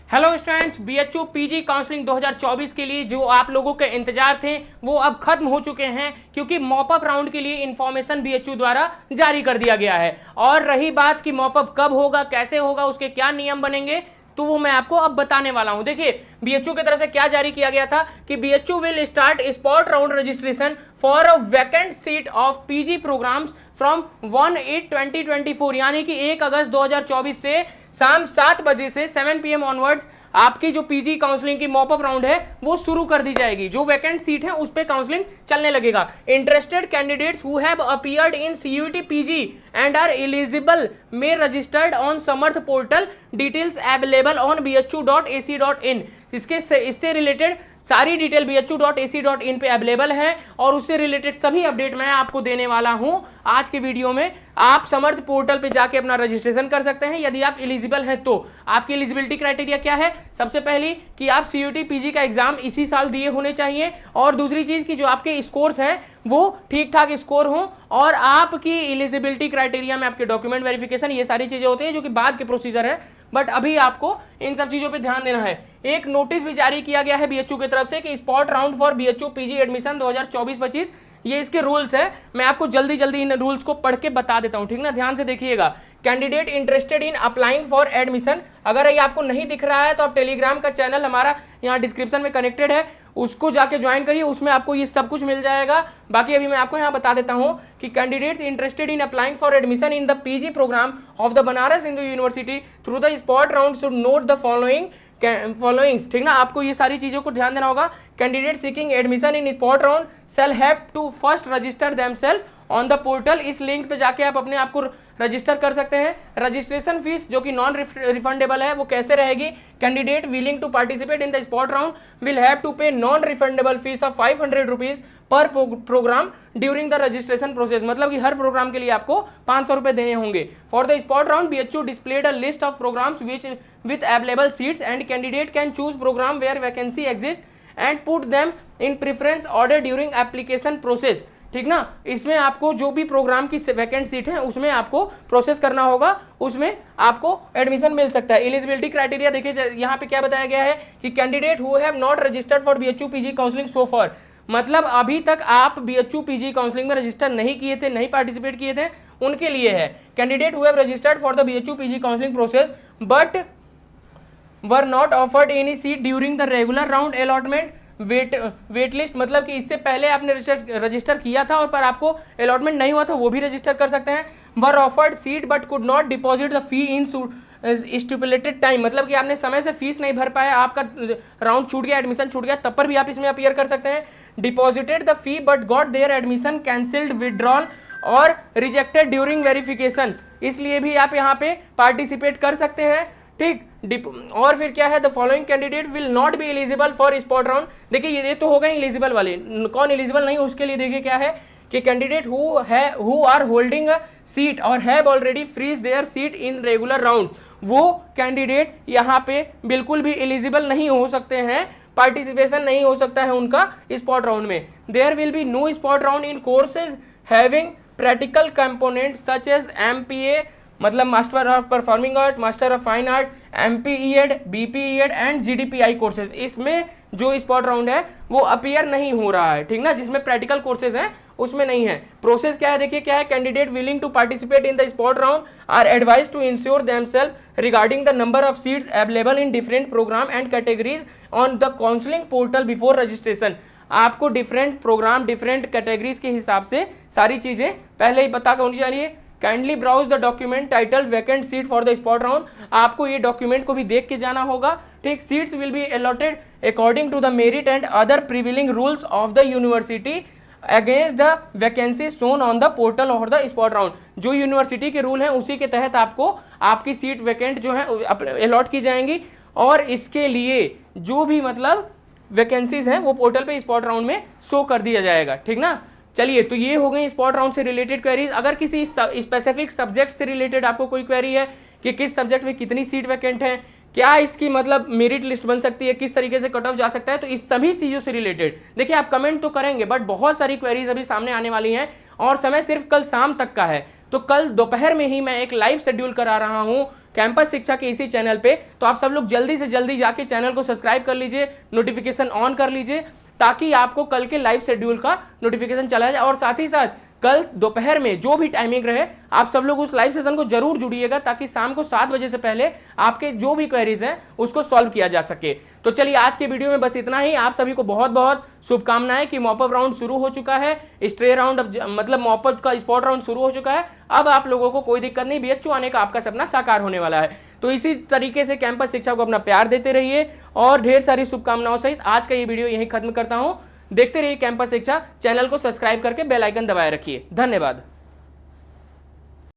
Hello students, BHU PG counselling 2024 के लिए जो आप लोगों के इंतजार थे वो अब खत्म हो चुके हैं, क्योंकि मॉपअप राउंड के लिए इंफॉर्मेशन बीएचयू द्वारा जारी कर दिया गया है। और रही बात कि मॉपअप कब होगा, कैसे होगा, उसके क्या नियम बनेंगे, तो वो मैं आपको अब बताने वाला हूं। देखिए, बीएचयू की तरफ से क्या जारी किया गया था कि BHU will start spot round registration for a vacant seat of PG programmes from 1/8/2024, यानी कि 1 अगस्त 2024 से शाम 7 बजे से 7 PM ऑनवर्ड्स आपकी जो पीजी काउंसलिंग की मॉपअप राउंड है वो शुरू कर दी जाएगी। जो वैकेंट सीट है उस पे काउंसलिंग चलने लगेगा। Interested candidates who have appeared in CUET PG and are eligible may registered on Samarth portal, details available on bhu.ac.in। इससे रिलेटेड सारी डिटेल bhu.ac.in पे अवेलेबल है और उससे रिलेटेड सभी अपडेट मैं आपको देने वाला हूं आज के वीडियो में। आप समर्थ पोर्टल पे जाके अपना रजिस्ट्रेशन कर सकते हैं यदि आप एलिजिबल हैं तो। आपकी एलिजिबिलिटी क्राइटेरिया क्या है? सबसे पहली कि आप सीयूईटी पीजी का एग्जाम इसी साल दिए होने चाहिए, और दूसरी चीज कि जो आपके स्कोर्स हैं वो ठीक ठाक स्कोर हो, और आपकी एलिजिबिलिटी क्राइटेरिया में आपके डॉक्यूमेंट वेरिफिकेशन, ये सारी चीजें होती हैं जो कि बाद के प्रोसीजर है, बट अभी आपको इन सब चीजों पे ध्यान देना है। एक नोटिस भी जारी किया गया है बीएचयू की तरफ से कि spot round for BHU PG admission 2024-25, ये इसके रूल्स है। मैं आपको जल्दी जल्दी इन रूल्स को पढ़ के बता देता हूं, ठीक ना? ध्यान से देखिएगा। Candidate interested in applying for admission, अगर ये आपको नहीं दिख रहा है तो आप टेलीग्राम का चैनल हमारा यहाँ डिस्क्रिप्शन में कनेक्टेड है, उसको जाके ज्वाइन करिए, उसमें आपको ये सब कुछ मिल जाएगा। बाकी अभी मैं आपको यहाँ बता देता हूँ कि candidates interested in applying for admission in the PG programme of the Banaras Hindu University through the spot round should note the followings, ठीक ना? आपको ये सारी चीजों को ध्यान देना होगा। Candidate seeking admission in spot round shall have to first register themselves on the portal. इस लिंक पे जाके आप अपने आप को रजिस्टर कर सकते हैं। रजिस्ट्रेशन फीस जो कि नॉन रिफंडेबल है वो कैसे रहेगी? Candidate willing to participate in the spot round will have to pay non refundable fees of 500 rupees per programme during the registration process, मतलब कि हर प्रोग्राम के लिए आपको 500 रुपए देने होंगे। For the spot round BHU displayed a list of programs which with available seats and candidate can choose program where vacancy exists and put them in preference order during application process, ठीक ना? इसमें आपको जो भी programme की vacant seat है उसमें आपको प्रोसेस करना होगा, उसमें आपको एडमिशन मिल सकता है। एलिजिबिलिटी क्राइटेरिया देखिए यहाँ पे क्या बताया गया है कि candidate who have not registered for BHU PG counselling so for, मतलब अभी तक आप बीएचयू पीजी काउंसलिंग में रजिस्टर नहीं किए थे, नहीं पार्टिसिपेट किए थे, उनके लिए है। Candidate who have registered for the BHU PG counselling process but were not offered any seat during the regular round allotment wait list, मतलब कि इससे पहले आपने रजिस्टर किया था और पर आपको अलॉटमेंट नहीं हुआ था, वो भी रजिस्टर कर सकते हैं। वर offered seat but could not deposit the fee in stipulated time, मतलब कि आपने समय से फीस नहीं भर पाया, आपका राउंड छूट गया, एडमिशन छूट गया, तब पर भी आप इसमें अपीयर कर सकते हैं। Deposited the fee but got there admission cancelled, withdrawal और रिजेक्टेड ड्यूरिंग वेरिफिकेशन, इसलिए भी आप यहाँ पे पार्टिसिपेट कर सकते हैं, ठीक। और फिर क्या है? The following candidate will not be eligible for spot round. देखिए ये तो हो गए एलिजिबल वाले, कौन एलिजिबल नहीं उसके लिए देखिए क्या है कि candidate who are holding a seat और have already freeze their seat in regular round, वो कैंडिडेट यहाँ पे बिल्कुल भी एलिजिबल नहीं हो सकते हैं, पार्टिसिपेशन नहीं हो सकता है उनका स्पॉट राउंड में। There will be no spot round in courses having practical component such as MPA, मतलब master of performing art, master of fine art, MPEd, BPEd and GDPI courses. इसमें जो स्पॉट राउंड है वो appear नहीं हो रहा है, ठीक ना? जिसमें प्रैक्टिकल कोर्सेज हैं उसमें नहीं है। प्रोसेस क्या है देखिए क्या है? Candidate willing to participate in the spot round are advise to ensure themselves regarding the number of seats available in different programme and categories on the counselling portal before registration. आपको different programme, different categories के हिसाब से सारी चीजें पहले ही पता होनी चाहिए। Kindly browse the document title vacant seat for the spot round, आपको ये डॉक्यूमेंट को भी देख के जाना होगा, ठीक। Seats will be allotted according to the merit and other prevailing rules of the university against the vacancy shown on the portal और द स्पॉट राउंड। जो यूनिवर्सिटी के रूल हैं उसी के तहत आपको आपकी सीट वैकेंट जो है अलॉट की जाएंगी, और इसके लिए जो भी मतलब वैकेंसीज हैं वो पोर्टल पे स्पॉट राउंड में शो कर दिया जाएगा, ठीक ना? चलिए, तो ये हो गई स्पॉट राउंड से रिलेटेड क्वेरीज। अगर किसी स्पेसिफिक सब्जेक्ट से रिलेटेड आपको कोई क्वेरी है कि किस सब्जेक्ट में कितनी सीट वैकेंट है, क्या इसकी मतलब मेरिट लिस्ट बन सकती है, किस तरीके से कट ऑफ जा सकता है, तो इस सभी चीज़ों से रिलेटेड देखिए आप कमेंट तो करेंगे, बट बहुत सारी क्वेरीज अभी सामने आने वाली हैं और समय सिर्फ कल शाम तक का है। तो कल दोपहर में ही मैं एक लाइव शेड्यूल करा रहा हूँ कैंपस शिक्षा के इसी चैनल पे। तो आप सब लोग जल्दी से जल्दी जाके चैनल को सब्सक्राइब कर लीजिए, नोटिफिकेशन ऑन कर लीजिए, ताकि आपको कल के लाइव शेड्यूल का नोटिफिकेशन चला जाए। और साथ ही साथ कल दोपहर में जो भी टाइमिंग रहे, आप सब लोग उस लाइव सेशन को जरूर जुड़िएगा, ताकि शाम को 7 बजे से पहले आपके जो भी क्वेरीज हैं उसको सॉल्व किया जा सके। तो चलिए आज के वीडियो में बस इतना ही। आप सभी को बहुत बहुत शुभकामनाएं कि मॉपअप राउंड शुरू हो चुका है, स्ट्रे राउंड मतलब मॉपअप का स्पॉट राउंड शुरू हो चुका है। अब आप लोगों को कोई दिक्कत नहीं, बीएचयू आने का आपका सपना साकार होने वाला है। तो इसी तरीके से कैंपस शिक्षा को अपना प्यार देते रहिए, और ढेर सारी शुभकामनाओं सहित आज का ये वीडियो यहीं खत्म करता हूं। देखते रहिए कैंपस शिक्षा। चैनल को सब्सक्राइब करके बेल आइकन दबाए रखिए। धन्यवाद।